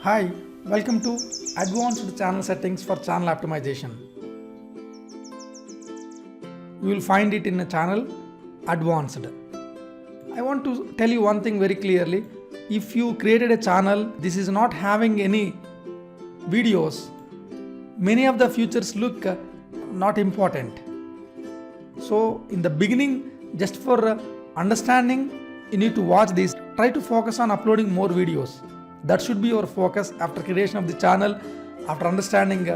Hi, welcome to Advanced Channel Settings for Channel Optimization. You will find it in a channel Advanced. I want to tell you one thing very clearly. If you created a channel, this is not having any videos, many of the features look not important. So in the beginning, just for understanding, you need to watch this. Try to focus on uploading more videos. That should be your focus after creation of the channel, after understanding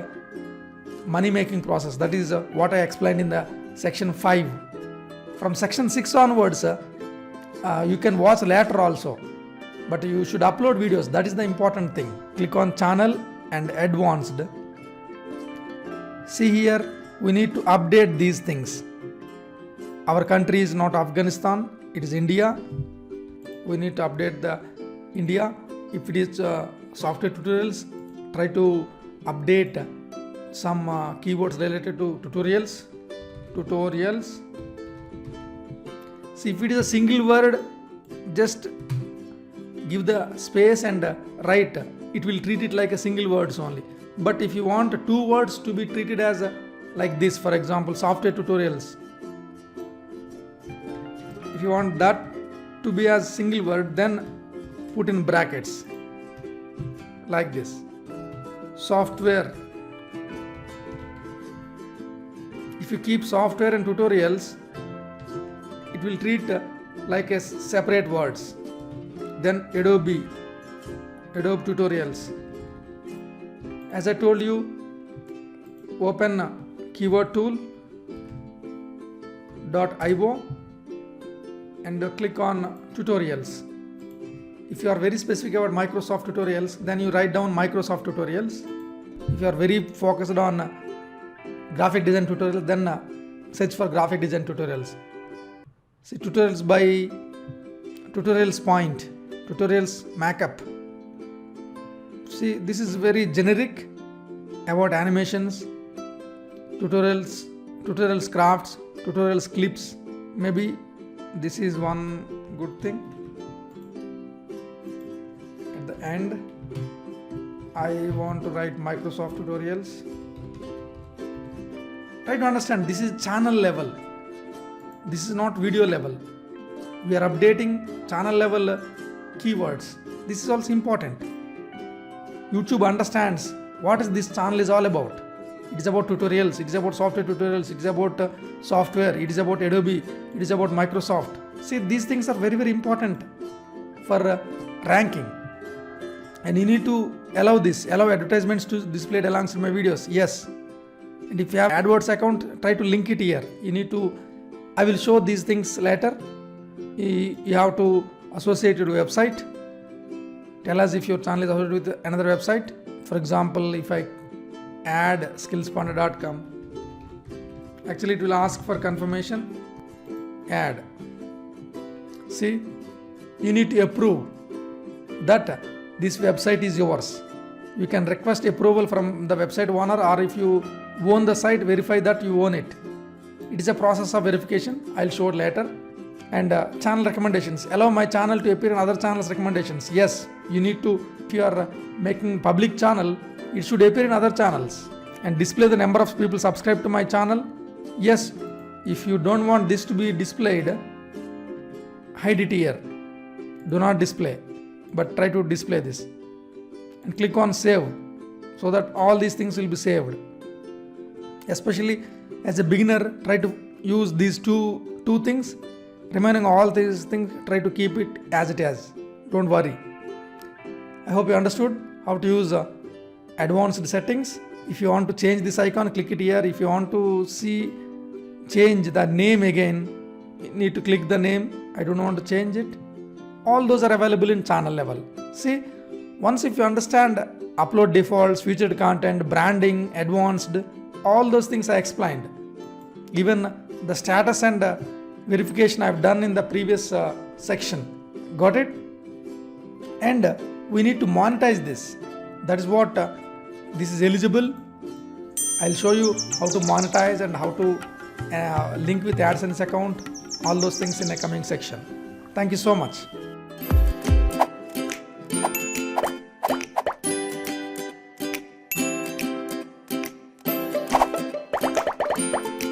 money making process. That is what I explained in the section 5. From section 6 onwards, you can watch later also, but you should upload videos. That is the important thing. Click on channel and advanced. See here, we need to update these things. Our country is not Afghanistan, it is India. We need to update the India. If it is software tutorials, try to update some keywords related to tutorials. See, if it is a single word, just give the space and write. It will treat it like a single words only. But if you want two words to be treated as like this, for example, software tutorials. If you want that to be as single word, then put in brackets like this. Software. If you keep software and tutorials, it will treat like a separate words. Then Adobe tutorials. As I told you, open keyword tool .io and click on tutorials. If you are very specific about Microsoft tutorials, then you write down Microsoft tutorials. If you are very focused on graphic design tutorials, then search for graphic design tutorials. See, tutorials by tutorials point, tutorials markup. See, this is very generic about animations, tutorials crafts, tutorials clips. Maybe this is one good thing. At the end, I want to write Microsoft tutorials. Try to understand, this is channel level. This is not video level. We are updating channel level keywords. This is also important. YouTube understands what is this channel is all about. It is about tutorials, it is about software tutorials, it is about software, it is about Adobe, it is about Microsoft. See, these things are very, very important for ranking. And you need to allow advertisements to be displayed alongside my videos. Yes. And if you have AdWords account, try to link it here. I will show these things later. You have to associate your website. Tell us if your channel is associated with another website. For example, if I add skillsponder.com, actually it will ask for confirmation. Add. See, you need to approve that this website is yours. You can request approval from the website owner, or if you own the site, verify that you own it. It is a process of verification. I'll show it later. And channel recommendations. Allow my channel to appear in other channels' recommendations. Yes, you need to, if you are making public channel, it should appear in other channels. And display the number of people subscribed to my channel. Yes, if you don't want this to be displayed, hide it here. Do not display, but try to display this. And click on save, so that all these things will be saved. Especially as a beginner, try to use these two things. Remaining all these things, try to keep it as it is. Don't worry. I hope you understood how to use advanced settings. If you want to change this icon, click it here. If you want to change the name again, you need to click the name. I don't want to change it. All those are available in channel level. See, once if you understand upload defaults, featured content, branding, advanced, all those things I explained. Even the status and verification I've done in the previous section. Got it? And we need to monetize this. That is what this is eligible. I'll show you how to monetize and how to link with AdSense account. All those things in the coming section. Thank you so much. Bye.